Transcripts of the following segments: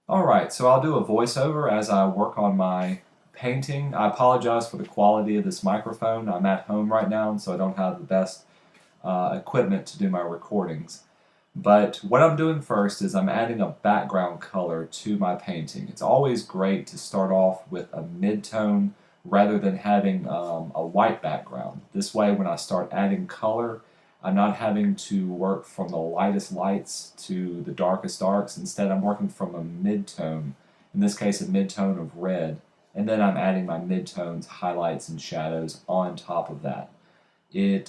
Alright, so I'll do a voiceover as I work on my painting. I apologize for the quality of this microphone. I'm at home right now, and so I don't have the best equipment to do my recordings. But what I'm doing first is I'm adding a background color to my painting. It's always great to start off with a mid-tone rather than having a white background. This way, when I start adding color, I'm not having to work from the lightest lights to the darkest darks. Instead, I'm working from a mid-tone, in this case a mid-tone of red, and then I'm adding my mid-tones, highlights, and shadows on top of that. It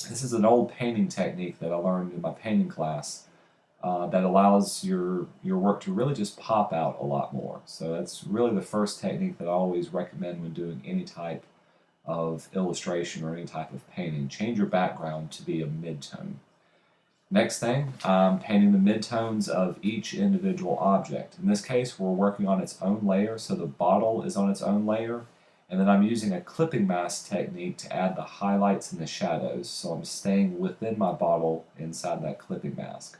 This is an old painting technique that I learned in my painting class that allows your work to really just pop out a lot more. So that's really the first technique that I always recommend when doing any type of illustration or any type of painting. Change your background to be a midtone. Next thing, I'm painting the midtones of each individual object. In this case, we're working on its own layer, so the bottle is on its own layer, and then I'm using a clipping mask technique to add the highlights and the shadows, so I'm staying within my bottle inside that clipping mask.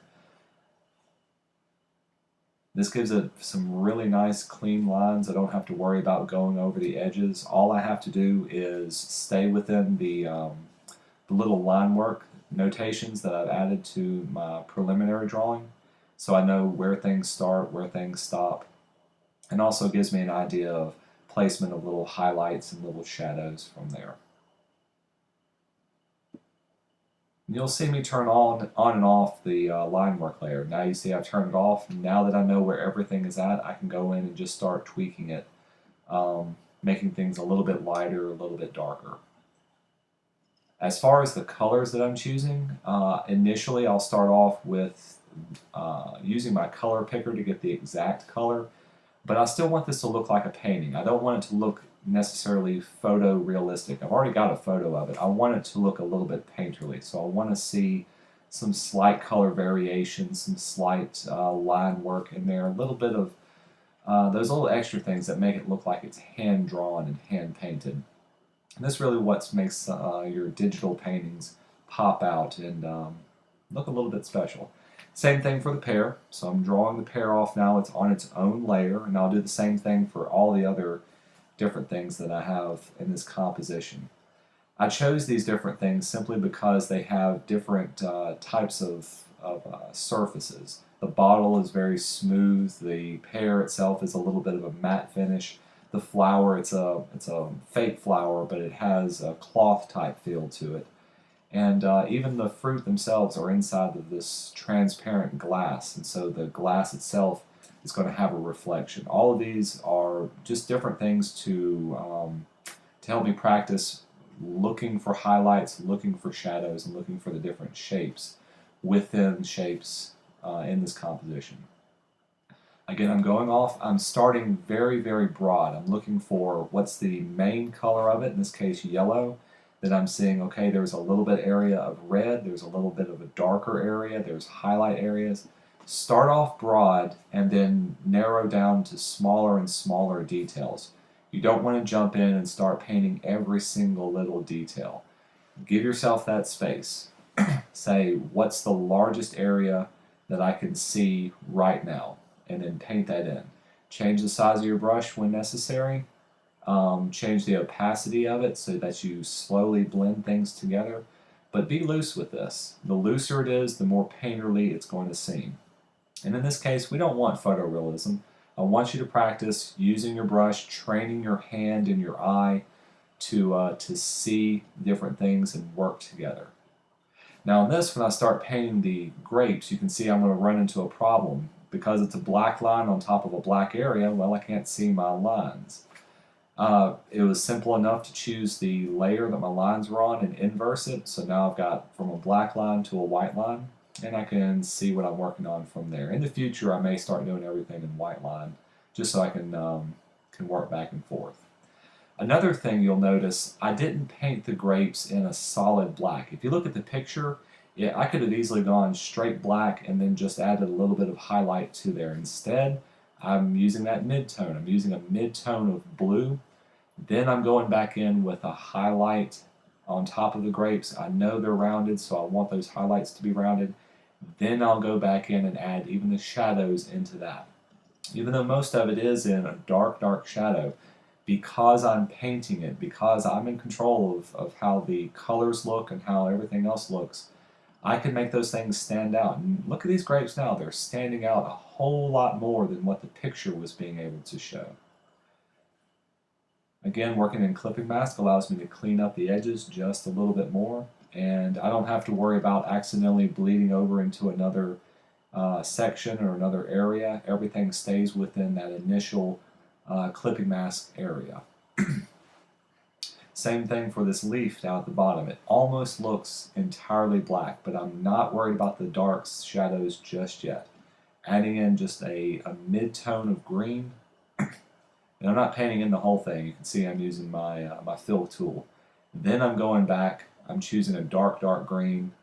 This gives it some really nice clean lines. I don't have to worry about going over the edges. All I have to do is stay within the little line work notations that I've added to my preliminary drawing, so I know where things start, where things stop, and also gives me an idea of placement of little highlights and little shadows from there. And you'll see me turn on and off the line work layer. Now you see I've turned it off. Now that I know where everything is at, I can go in and just start tweaking it, making things a little bit lighter, a little bit darker. As far as the colors that I'm choosing, initially I'll start off with using my color picker to get the exact color, but I still want this to look like a painting. I don't want it to look necessarily photorealistic. I've already got a photo of it. I want it to look a little bit painterly, so I want to see some slight color variations, some slight line work in there, a little bit of those little extra things that make it look like it's hand-drawn and hand-painted. And this really what makes your digital paintings pop out and look a little bit special. Same thing for the pear. So I'm drawing the pear off now. It's on its own layer, and I'll do the same thing for all the other different things that I have in this composition. I chose these different things simply because they have different types of surfaces. The bottle is very smooth. The pear itself is a little bit of a matte finish. The flower, it's a fake flower, but it has a cloth type feel to it. And even the fruit themselves are inside of this transparent glass, and so the glass itself is going to have a reflection. All of these are just different things to help me practice looking for highlights, looking for shadows, and looking for the different shapes within shapes in this composition. Again, I'm starting very, very broad. I'm looking for what's the main color of it, in this case yellow. Then I'm seeing, okay, there's a little bit area of red, there's a little bit of a darker area, there's highlight areas. Start off broad and then narrow down to smaller and smaller details. You don't want to jump in and start painting every single little detail. Give yourself that space. Say, what's the largest area that I can see right now? And then paint that in. Change the size of your brush when necessary. Change the opacity of it so that you slowly blend things together. But be loose with this. The looser it is, the more painterly it's going to seem. And in this case, we don't want photorealism. I want you to practice using your brush, training your hand and your eye to see different things and work together. Now in this, when I start painting the grapes, you can see I'm going to run into a problem. Because it's a black line on top of a black area, well, I can't see my lines. It was simple enough to choose the layer that my lines were on and inverse it, so now I've got from a black line to a white line, and I can see what I'm working on from there. In the future, I may start doing everything in white line, just so I can work back and forth. Another thing you'll notice, I didn't paint the grapes in a solid black. If you look at the picture, yeah, I could have easily gone straight black and then just added a little bit of highlight to there. Instead, I'm using that mid-tone. I'm using a mid-tone of blue. Then I'm going back in with a highlight on top of the grapes. I know they're rounded, so I want those highlights to be rounded. Then I'll go back in and add even the shadows into that. even though most of it is in a dark, dark shadow, because I'm painting it, because I'm in control of how the colors look and how everything else looks, I can make those things stand out. And look at these grapes now, they're standing out a whole lot more than what the picture was being able to show. Again, working in clipping mask allows me to clean up the edges just a little bit more, and I don't have to worry about accidentally bleeding over into another section or another area. Everything stays within that initial clipping mask area. Same thing for this leaf down at the bottom. It almost looks entirely black, but I'm not worried about the dark shadows just yet. Adding in just a mid-tone of green, and I'm not painting in the whole thing. You can see I'm using my fill tool. Then I'm going back, I'm choosing a dark, dark green,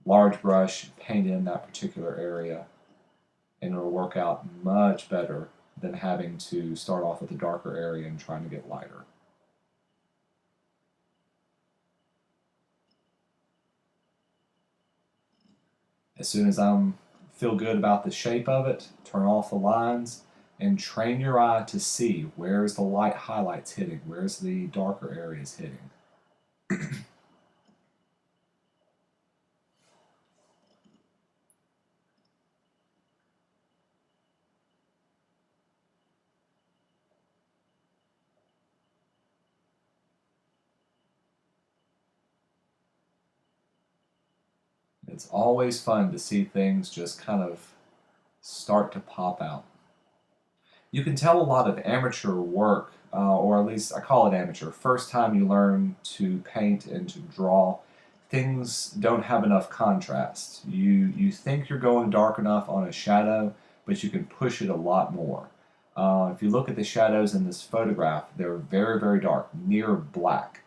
large brush, paint in that particular area, and it'll work out much better than having to start off with a darker area and trying to get lighter. As soon as I feel good about the shape of it, turn off the lines and train your eye to see where's the light highlights hitting, where's the darker areas hitting. It's always fun to see things just kind of start to pop out. You can tell a lot of amateur work, or at least I call it amateur. First time you learn to paint and to draw, things don't have enough contrast. You think you're going dark enough on a shadow, but you can push it a lot more. If you look at the shadows in this photograph, they're very, very dark, near black.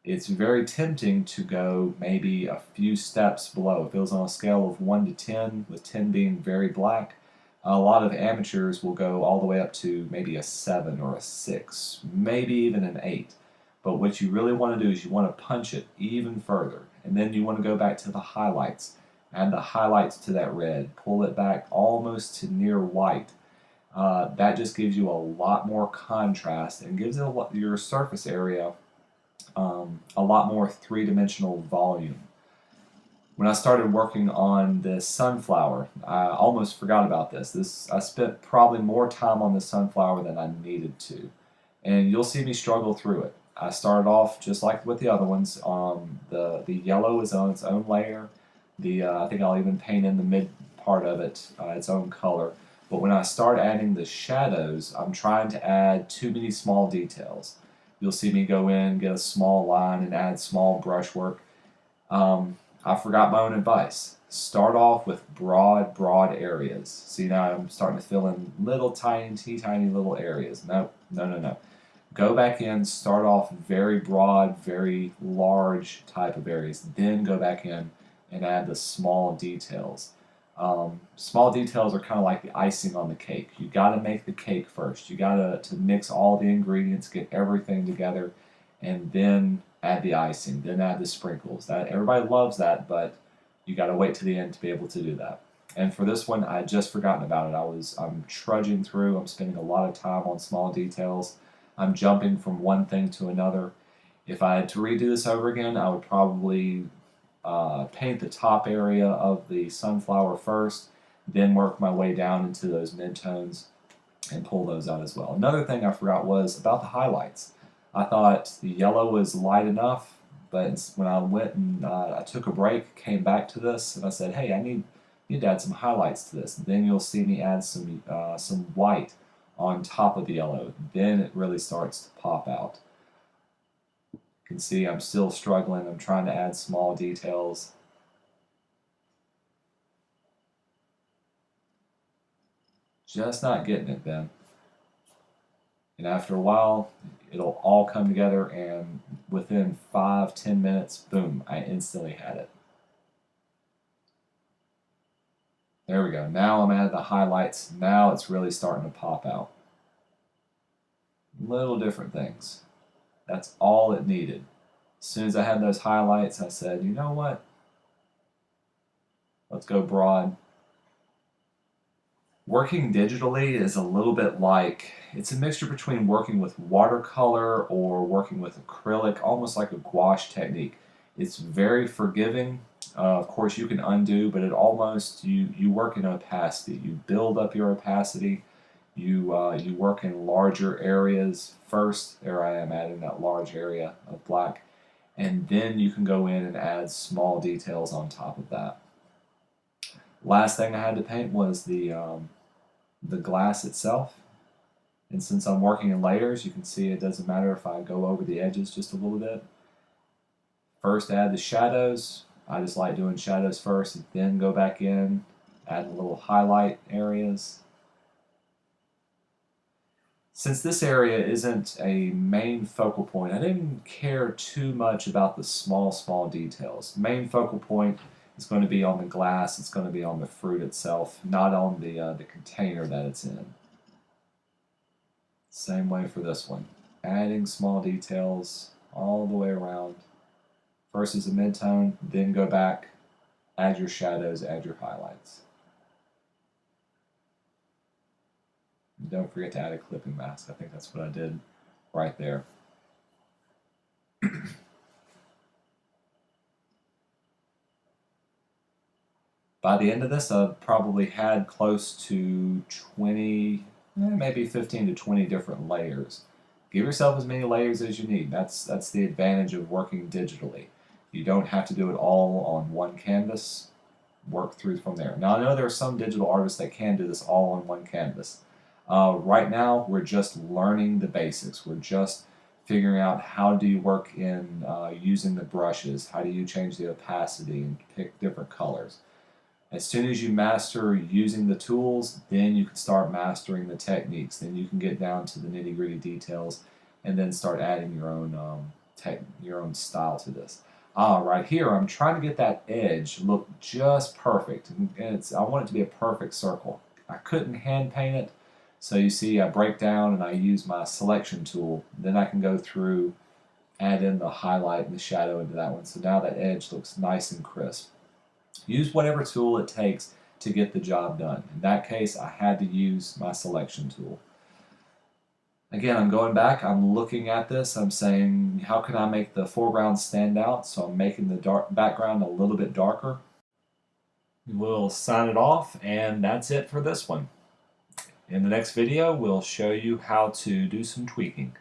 It's very tempting to go maybe a few steps below. If it was on a scale of 1 to 10, with 10 being very black, a lot of amateurs will go all the way up to maybe a 7 or a 6, maybe even an 8. But what you really want to do is you want to punch it even further. And then you want to go back to the highlights. Add the highlights to that red. Pull it back almost to near white. That just gives you a lot more contrast and gives it your surface area a lot more three-dimensional volume. When I started working on this sunflower, I almost forgot about this. I spent probably more time on this sunflower than I needed to. And you'll see me struggle through it. I started off just like with the other ones. The yellow is on its own layer. I think I'll even paint in the mid part of it its own color. But when I start adding the shadows, I'm trying to add too many small details. You'll see me go in, get a small line, and add small brushwork. I forgot my own advice. Start off with broad, broad areas. See, now I'm starting to fill in little tiny, tiny little areas. No, no, no, no. Go back in, start off very broad, very large type of areas. Then go back in and add the small details. Small details are kind of like the icing on the cake. You got to make the cake first. You got to mix all the ingredients, get everything together, and then add the icing, then add the sprinkles. That everybody loves that, but you got to wait to the end to be able to do that. And for this one, I had just forgotten about it. I'm trudging through. I'm spending a lot of time on small details. I'm jumping from one thing to another. If I had to redo this over again, I would probably paint the top area of the sunflower first, then work my way down into those midtones and pull those out as well. Another thing I forgot was about the highlights. I thought the yellow was light enough, but when I went and I took a break, came back to this, and I said, hey, I need to add some highlights to this. And then you'll see me add some white on top of the yellow. Then it really starts to pop out. You can see I'm still struggling. I'm trying to add small details. Just not getting it, Ben. And after a while, it'll all come together, and within 5-10 minutes, boom, I instantly had it. There we go. Now I'm at the highlights. Now it's really starting to pop out. Little different things. That's all it needed. As soon as I had those highlights, I said, you know what? Let's go broad. Working digitally is a little bit like, it's a mixture between working with watercolor or working with acrylic, almost like a gouache technique. It's very forgiving. Of course, you can undo, but it almost, you work in opacity. You build up your opacity. You work in larger areas first. There I am adding that large area of black, and then you can go in and add small details on top of that. Last thing I had to paint was the glass itself. And since I'm working in layers, you can see it doesn't matter if I go over the edges just a little bit. First add the shadows. I just like doing shadows first, then go back in, add a little highlight areas. Since this area isn't a main focal point, I didn't care too much about the small details. Main focal point is going to be on the glass, it's going to be on the fruit itself, not on the container that it's in. Same way for this one. Adding small details all the way around. First is a mid-tone, then go back, add your shadows, add your highlights. Don't forget to add a clipping mask. I think that's what I did right there. By the end of this, I've probably had close to 20, maybe 15 to 20 different layers. Give yourself as many layers as you need. That's the advantage of working digitally. You don't have to do it all on one canvas. Work through from there. Now I know there are some digital artists that can do this all on one canvas. Right now, we're just learning the basics. We're just figuring out how do you work in using the brushes, how do you change the opacity and pick different colors. As soon as you master using the tools, then you can start mastering the techniques. Then you can get down to the nitty-gritty details and then start adding your own style to this. Right here, I'm trying to get that edge look just perfect. And I want it to be a perfect circle. I couldn't hand paint it, so you see I break down and I use my selection tool. Then I can go through, add in the highlight and the shadow into that one. So now that edge looks nice and crisp. Use whatever tool it takes to get the job done. In that case, I had to use my selection tool. Again, I'm going back, I'm looking at this, I'm saying, how can I make the foreground stand out? So I'm making the background a little bit darker. We'll sign it off, and that's it for this one. In the next video, we'll show you how to do some tweaking.